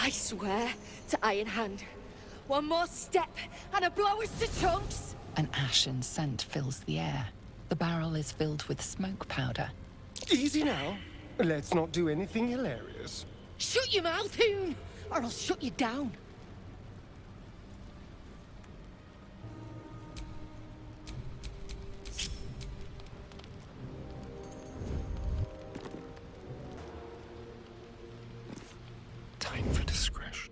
I swear to Iron Hand, one more step and a blow us to chunks. An ashen scent fills the air. The barrel is filled with smoke powder. Easy now. Let's not do anything hilarious. Shut your mouth, Hoon, or I'll shut you down. Time for discretion.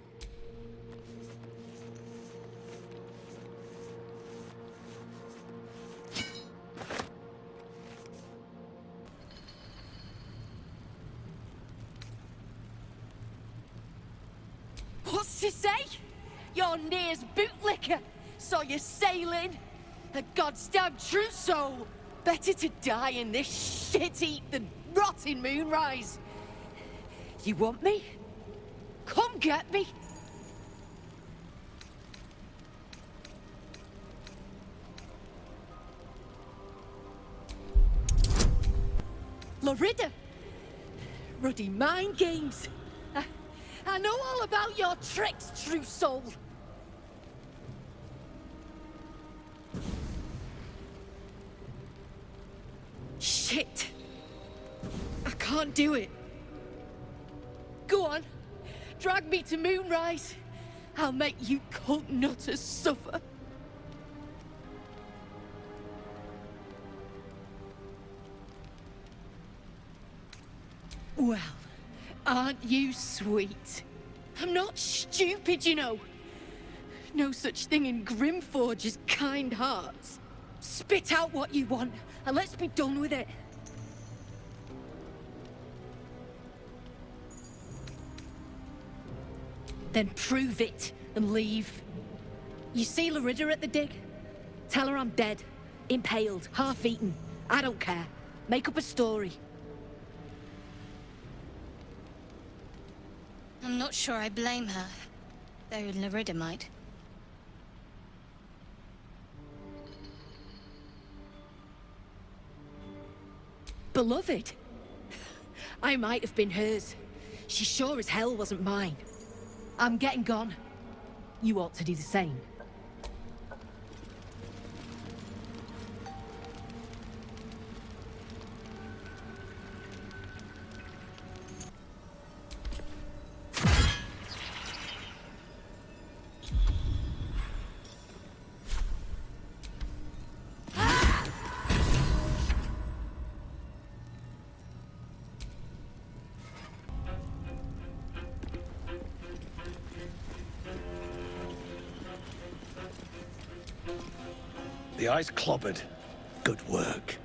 What's to say? Your near's bootlicker. Saw you sailing. A god's damn true soul. Better to die in this shit heap than rot in Moonrise. You want me? Come get me. Lorida. Ruddy mind games. I know all about your tricks, true soul. Shit. I can't do it. Go on. Drag me to Moonrise. I'll make you cult nutters suffer. Well, aren't you sweet? I'm not stupid, you know. No such thing in Grimforge as kind hearts. Spit out what you want, and let's be done with it. Then prove it and leave. You see Lorida at the dig? Tell her I'm dead, impaled, half-eaten. I don't care. Make up a story. I'm not sure I blame her, though Lorida might. Beloved? I might have been hers. She sure as hell wasn't mine. I'm getting gone. You ought to do the same. The eye's clobbered. Good work.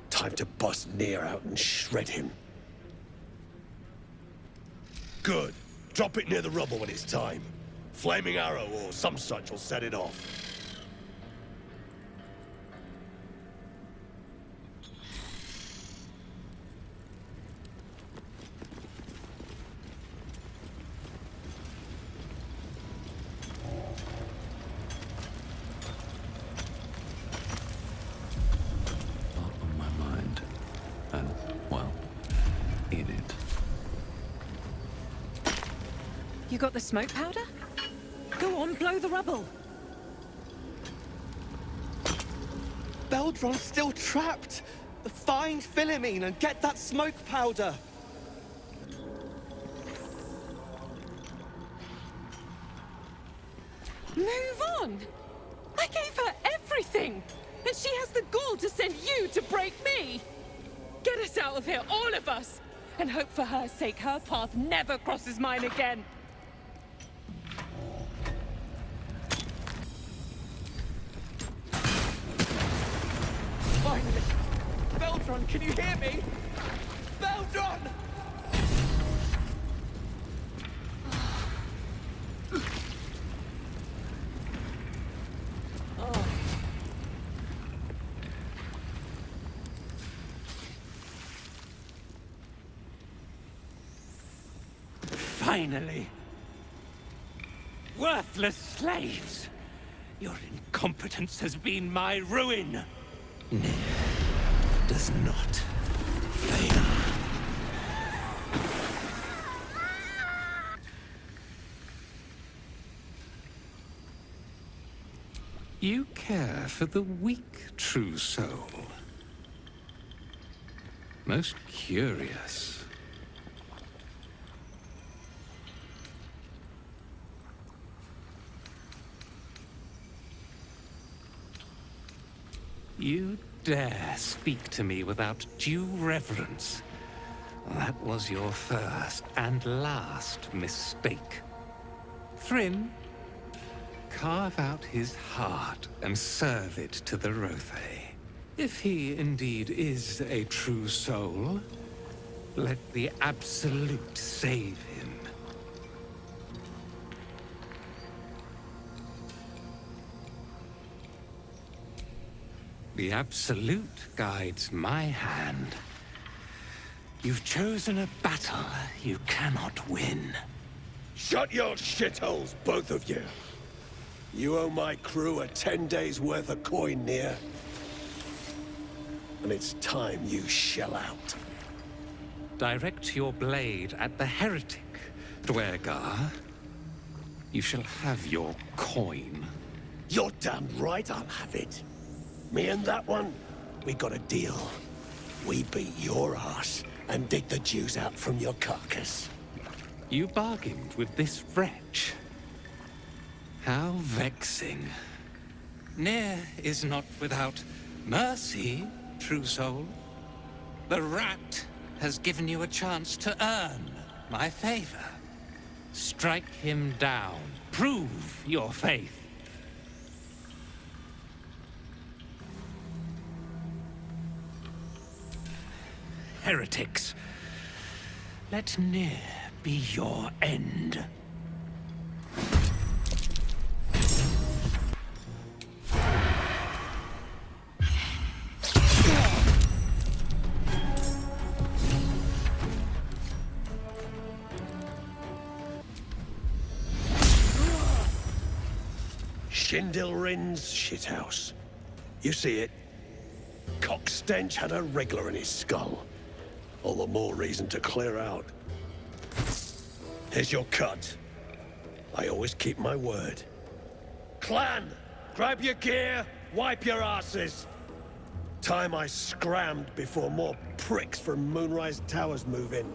Time to bust Near out and shred him. Good. Drop it near the rubble when it's time. Flaming arrow or some such will set it off. You got the smoke powder? Go on, blow the rubble. Beldron's still trapped! Find Philomene and get that smoke powder! Move on! I gave her everything! And she has the gall to send you to break me! Get us out of here, all of us! And hope for her sake her path never crosses mine again! Finally! Beldron, can you hear me? Beldron! Finally! Worthless slaves! Your incompetence has been my ruin! Near does not fail. You care for the weak, true soul. Most curious. You dare speak to me without due reverence. That was your first and last mistake. Thrym, carve out his heart and serve it to the Rothe. If he indeed is a true soul, let the Absolute save him. The Absolute guides my hand. You've chosen a battle you cannot win. Shut your shitholes, both of you. You owe my crew a 10 days' worth of coin, Nier. And it's time you shell out. Direct your blade at the heretic, Dwergar. You shall have your coin. You're damn right I'll have it. Me and that one, we got a deal. We beat your ass and dig the Jews out from your carcass. You bargained with this wretch. How vexing. Nier is not without mercy, true soul. The rat has given you a chance to earn my favor. Strike him down. Prove your faith. Heretics. Let Nier be your end. Shindilrin's shithouse. You see it? Cockstench had a wriggler in his skull. All the more reason to clear out. Here's your cut. I always keep my word. Clan, grab your gear, wipe your asses. Time I scrammed before more pricks from Moonrise Towers move in.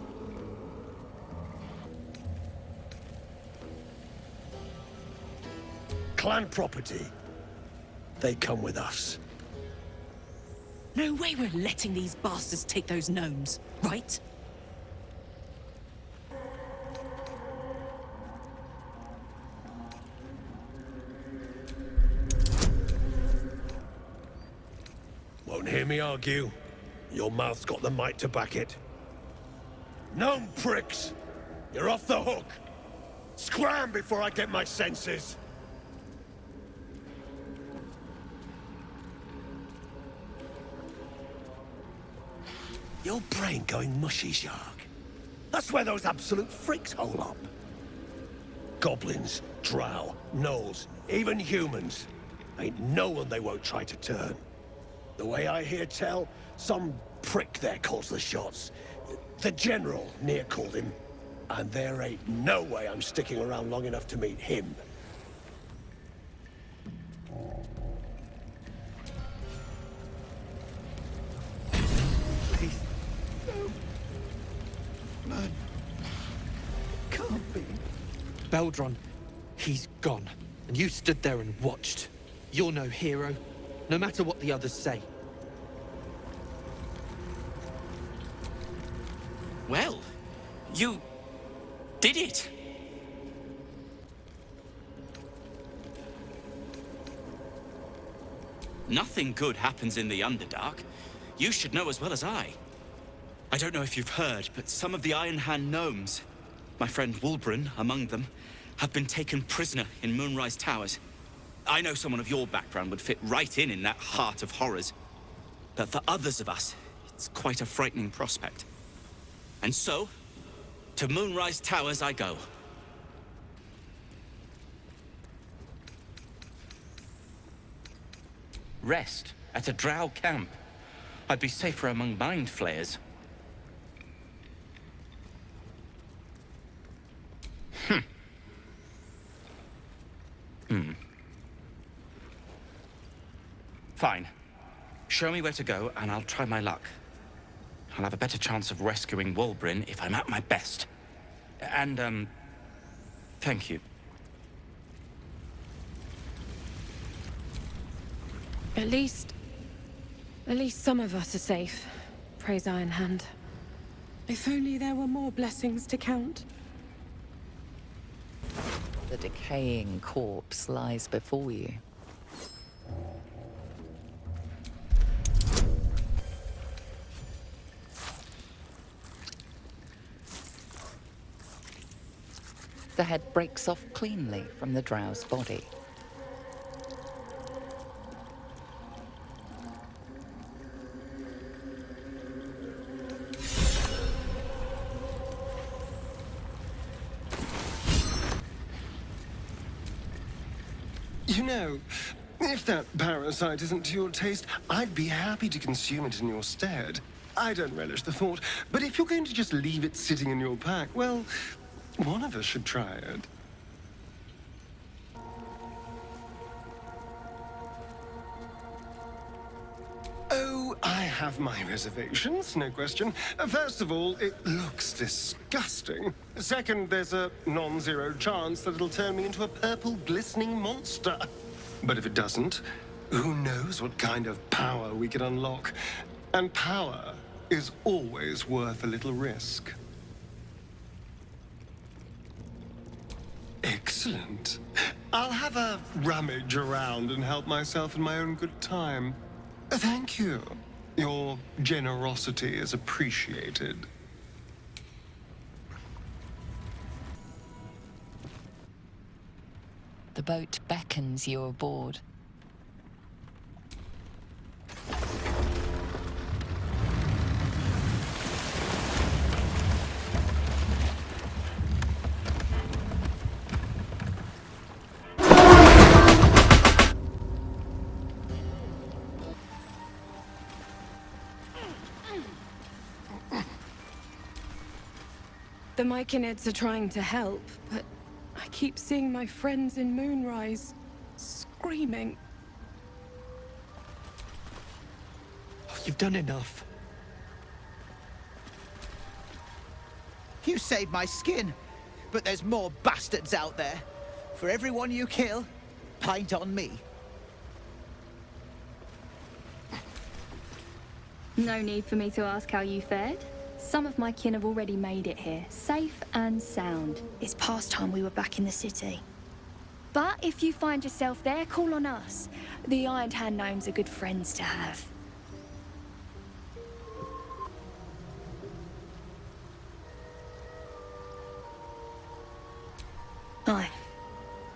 Clan property. They come with us. No way we're letting these bastards take those gnomes, right? Won't hear me argue. Your mouth's got the might to back it. Gnome pricks! You're off the hook! Scram before I get my senses! Your brain going mushy, Shark. That's where those absolute freaks hole up. Goblins, drow, gnolls, even humans. Ain't no one they won't try to turn. The way I hear tell, some prick there calls the shots. The General, Nier called him. And there ain't no way I'm sticking around long enough to meet him. Please. No. Man. It can't be. Beldron, he's gone. And you stood there and watched. You're no hero, no matter what the others say. Well, you did it. Nothing good happens in the Underdark. You should know as well as I. I don't know if you've heard, but some of the Iron Hand gnomes, my friend Wulbren among them, have been taken prisoner in Moonrise Towers. I know someone of your background would fit right in that heart of horrors. But for others of us, it's quite a frightening prospect. And so, to Moonrise Towers I go. Rest at a drow camp. I'd be safer among mind flayers. Fine. Show me where to go, and I'll try my luck. I'll have a better chance of rescuing Wulbrin if I'm at my best. And, thank you. At least some of us are safe. Praise Iron Hand. If only there were more blessings to count. The decaying corpse lies before you. The head breaks off cleanly from the drow's body. You know, if that parasite isn't to your taste, I'd be happy to consume it in your stead. I don't relish the thought, but if you're going to just leave it sitting in your pack, well, one of us should try it. Oh, I have my reservations, no question. First of all, it looks disgusting. Second, there's a non-zero chance that it'll turn me into a purple glistening monster. But if it doesn't, who knows what kind of power we can unlock. And power is always worth a little risk. Excellent. I'll have a rummage around and help myself in my own good time. Thank you. Your generosity is appreciated. The boat beckons you aboard. The Myconids are trying to help, but I keep seeing my friends in Moonrise screaming. You've done enough. You saved my skin, but there's more bastards out there. For everyone you kill, pint on me. No need for me to ask how you fared. Some of my kin have already made it here, safe and sound. It's past time we were back in the city. But if you find yourself there, call on us. The Iron Hand gnomes are good friends to have.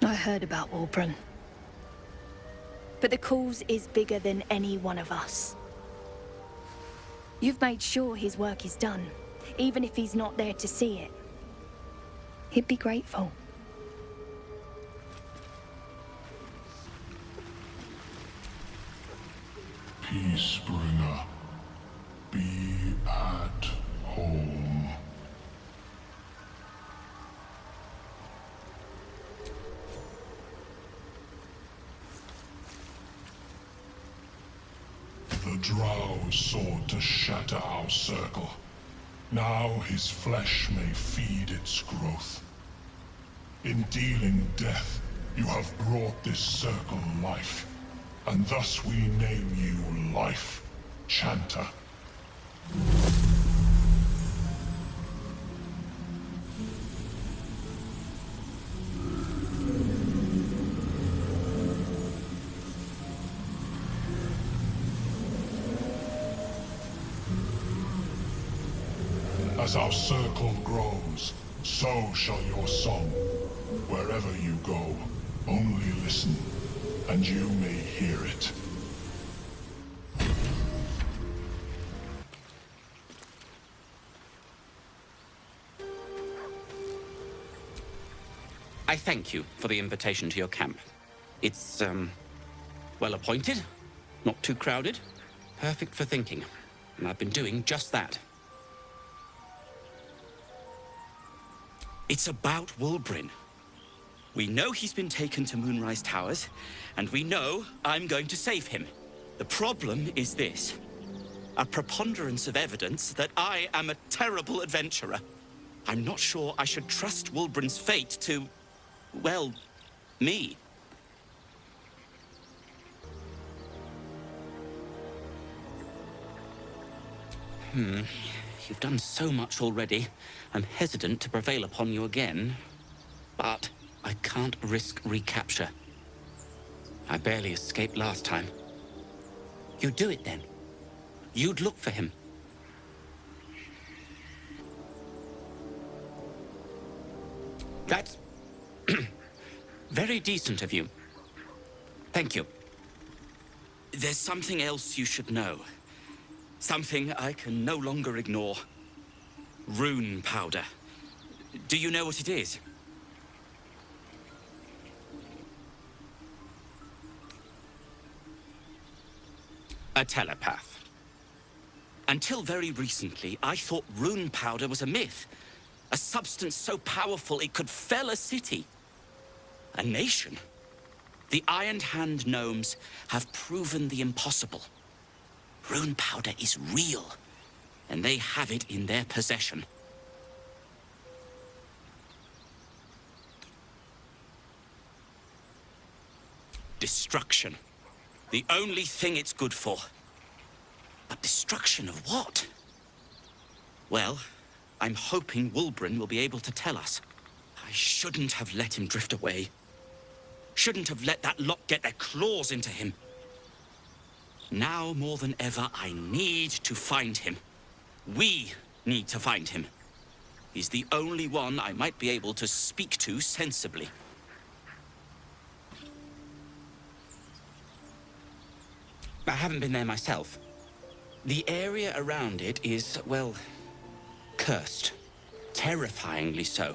I heard about Wulbrin. But the cause is bigger than any one of us. You've made sure his work is done, even if he's not there to see it. He'd be grateful. Peacebringer, be at home. The drow sought to shatter our circle. Now his flesh may feed its growth. In dealing death, you have brought this circle life, and thus we name you Life Chanter. As our circle grows, so shall your song. Wherever you go, only listen, and you may hear it. I thank you for the invitation to your camp. It's, well appointed, not too crowded, perfect for thinking, and I've been doing just that. It's about Wulbrin. We know he's been taken to Moonrise Towers, and we know I'm going to save him. The problem is this. A preponderance of evidence that I am a terrible adventurer. I'm not sure I should trust Wulbren's fate to, well, me. You've done so much already. I'm hesitant to prevail upon you again. But I can't risk recapture. I barely escaped last time. You'd do it then. You'd look for him. That's very decent of you. Thank you. There's something else you should know. Something I can no longer ignore. Rune powder. Do you know what it is? A telepath. Until very recently, I thought rune powder was a myth. A substance so powerful it could fell a city. A nation. The Iron Hand gnomes have proven the impossible. Rune powder is real, and they have it in their possession. Destruction. The only thing it's good for. But destruction of what? Well, I'm hoping Wulbren will be able to tell us. I shouldn't have let him drift away. Shouldn't have let that lot get their claws into him. Now more than ever, I need to find him. We need to find him. He's the only one I might be able to speak to sensibly. I haven't been there myself. The area around it is, well, cursed. Terrifyingly so.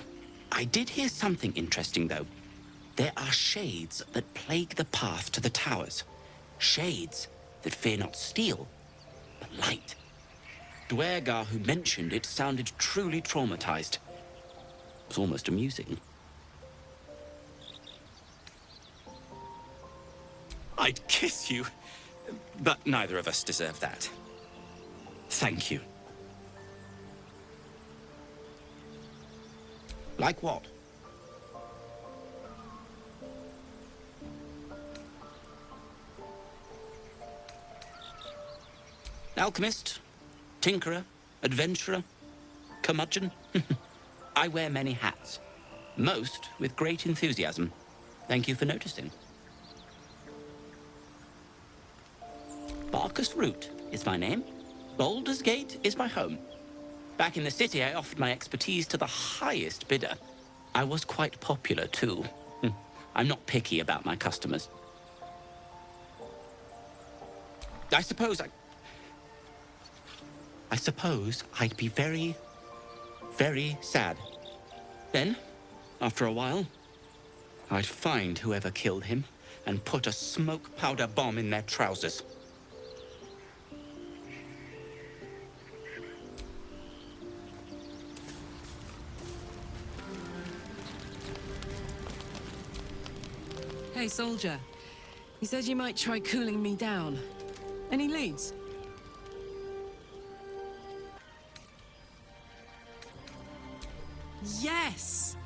I did hear something interesting, though. There are shades that plague the path to the towers. Shades that fear not steel, but light. Dwergar, who mentioned it, sounded truly traumatized. It was almost amusing. I'd kiss you, but neither of us deserve that. Thank you. Like what? Alchemist, tinkerer, adventurer, curmudgeon. I wear many hats, most with great enthusiasm. Thank you for noticing. Barkus Root is my name. Baldur's Gate is my home. Back in the city, I offered my expertise to the highest bidder. I was quite popular, too. I'm not picky about my customers. I suppose I'd be very, very sad. Then, after a while, I'd find whoever killed him and put a smoke powder bomb in their trousers. Hey, soldier. You said you might try cooling me down. Any leads? Yes!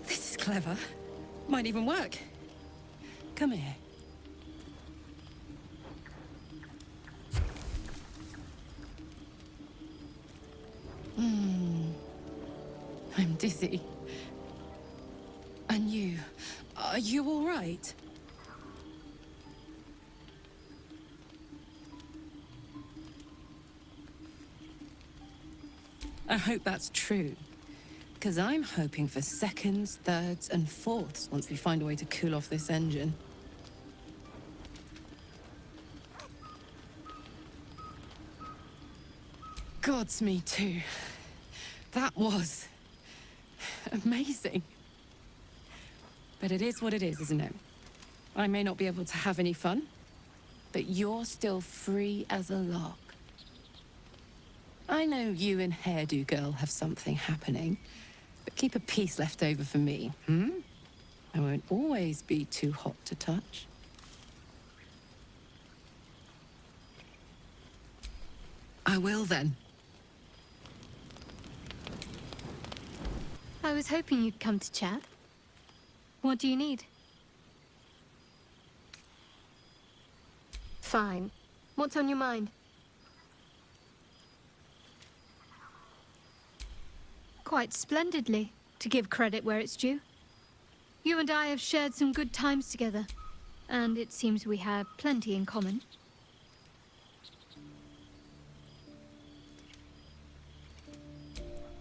This is clever. Might even work. Come here. I'm dizzy. And you? Are you all right? I hope that's true. Because I'm hoping for seconds, thirds, and fourths once we find a way to cool off this engine. Gods, me too. That was amazing. But it is what it is, isn't it? I may not be able to have any fun, but you're still free as a lark. I know you and Hairdo Girl have something happening, But keep a piece left over for me, hmm? I won't always be too hot to touch. I will then. I was hoping you'd come to chat. What do you need? Fine. What's on your mind? Quite splendidly, to give credit where it's due. You and I have shared some good times together, and it seems we have plenty in common.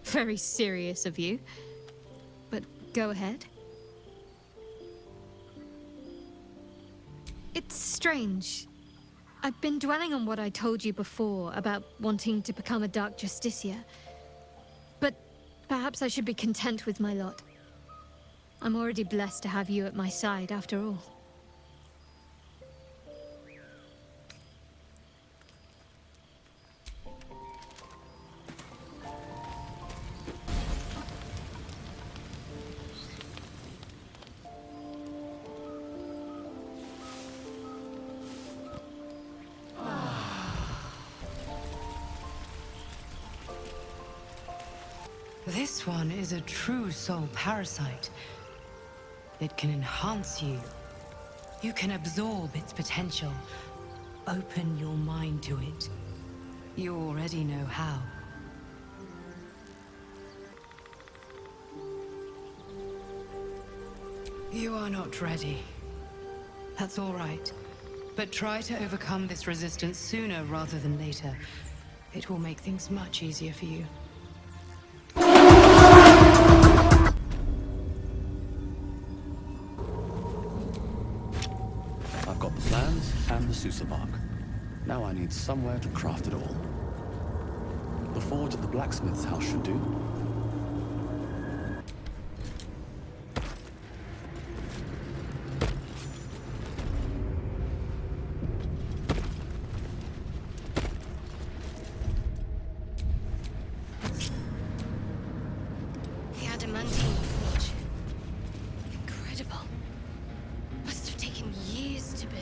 Very serious of you, but go ahead. It's strange. I've been dwelling on what I told you before about wanting to become a Dark Justiciar. But perhaps I should be content with my lot. I'm already blessed to have you at my side, after all. This one is a true soul parasite. It can enhance you. You can absorb its potential. Open your mind to it. You already know how. You are not ready. That's all right. But try to overcome this resistance sooner rather than later. It will make things much easier for you. I've got the plans and the Sousa bark. Now I need somewhere to craft it all. The forge at the blacksmith's house should do. The adamantine forge. Incredible. Must have taken years to build.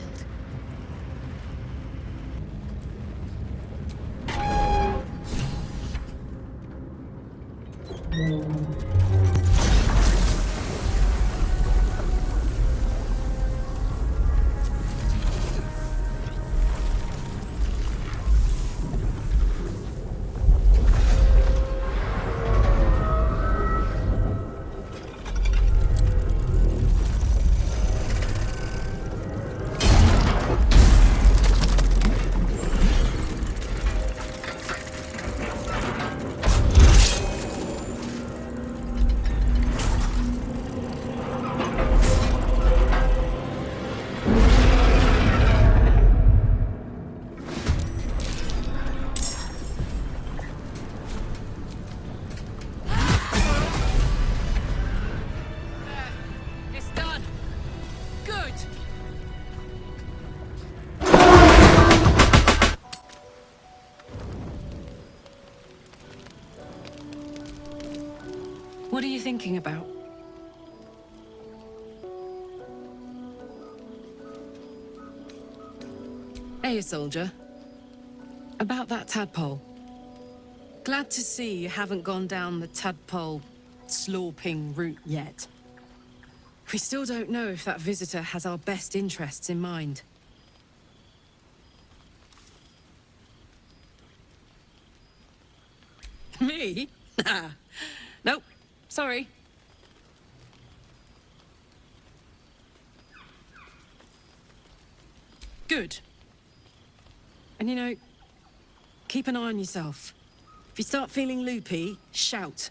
It's done. Good. What are you thinking about? Hey, soldier. About that tadpole. Glad to see you haven't gone down the tadpole slorping route yet. We still don't know if that visitor has our best interests in mind. Me? Nah. Nope. Sorry. Good. And you know, keep an eye on yourself. If you start feeling loopy, shout.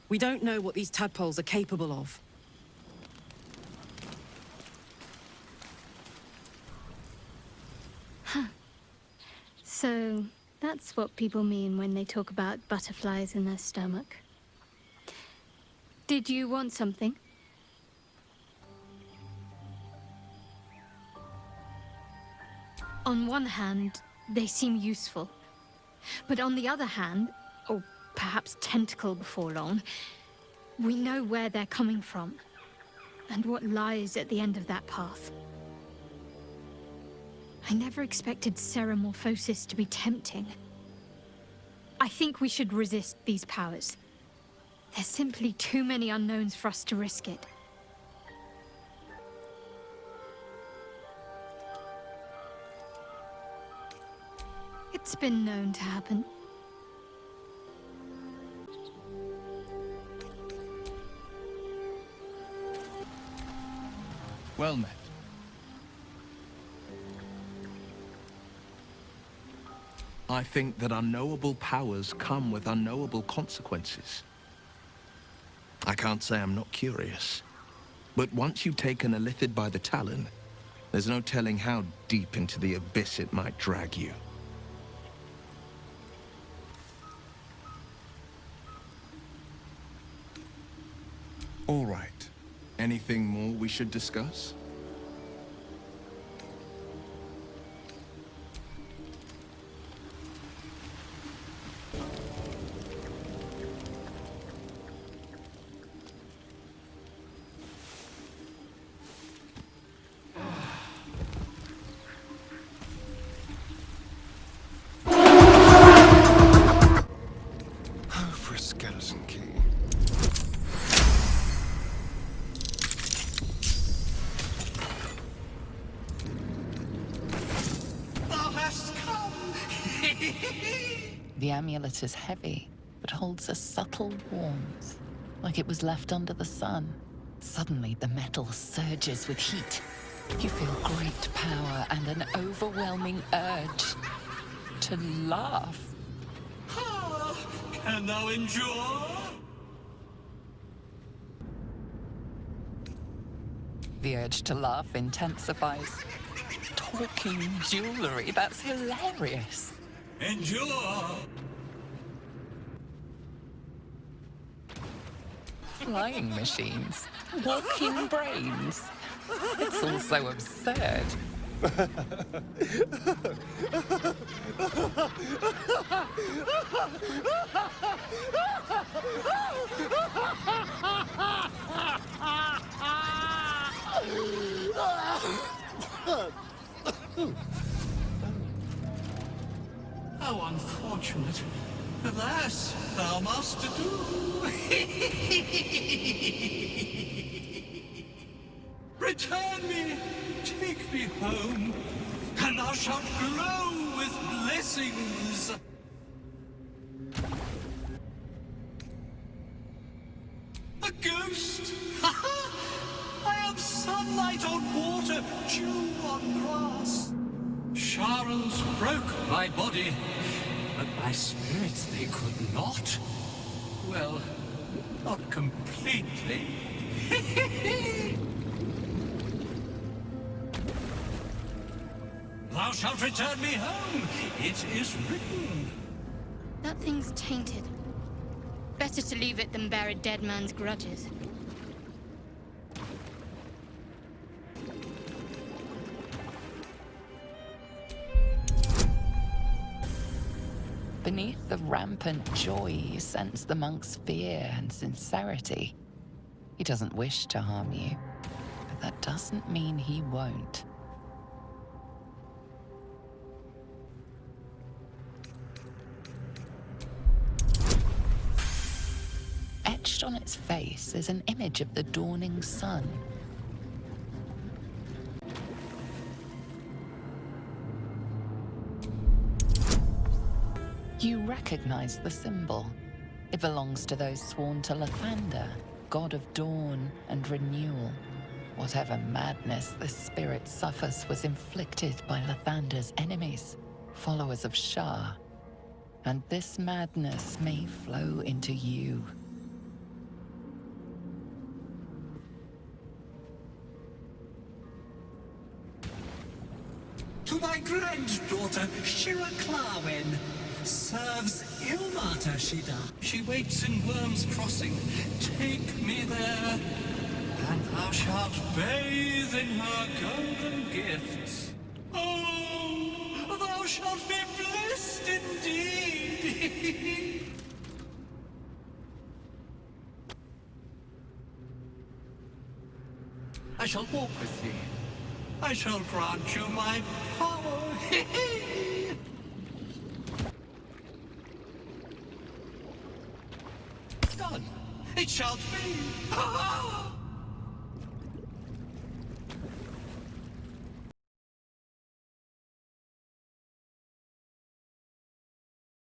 We don't know what these tadpoles are capable of. So, that's what people mean when they talk about butterflies in their stomach. Did you want something? On one hand, they seem useful. But on the other hand, or perhaps tentacle before long, We know where they're coming from, and what lies at the end of that path. I never expected Ceramorphosis to be tempting. I think we should resist these powers. There's simply too many unknowns for us to risk it. It's been known to happen. Well met. I think that unknowable powers come with unknowable consequences. I can't say I'm not curious, but once you've taken a Lithid by the talon, there's no telling how deep into the abyss it might drag you. All right. Anything more we should discuss? For a skeleton key. Thou hast come! The amulet is heavy, but holds a subtle warmth, like it was left under the sun. Suddenly, the metal surges with heat. You feel great power and an overwhelming urge to laugh. Can thou endure? The urge to laugh intensifies. Talking jewelry, that's hilarious. Endure! Flying machines, walking brains. It's all so absurd. How unfortunate. Alas, thou must do. Return me, take me home, and thou shalt glow with blessings. A ghost? I am sunlight on water, dew on grass. Sharons broke my body, but my spirit they could not. Well, not completely. Thou shalt return me home. It is written. That thing's tainted. Better to leave it than bear a dead man's grudges. Beneath the rampant joy, you sense the monk's fear and sincerity. He doesn't wish to harm you, but that doesn't mean he won't. Etched on its face is an image of the dawning sun. You recognize the symbol. It belongs to those sworn to Lathander, god of dawn and renewal. Whatever madness this spirit suffers was inflicted by Lathander's enemies, followers of Shah. And this madness may flow into you. To thy granddaughter, Shira Clarwen, serves Ilmata Shida. She waits in Worm's Crossing. Take me there, and thou shalt bathe in her golden gifts. Oh, thou shalt be blessed indeed. I shall walk with thee. I shall grant you my power. Done. It shall be.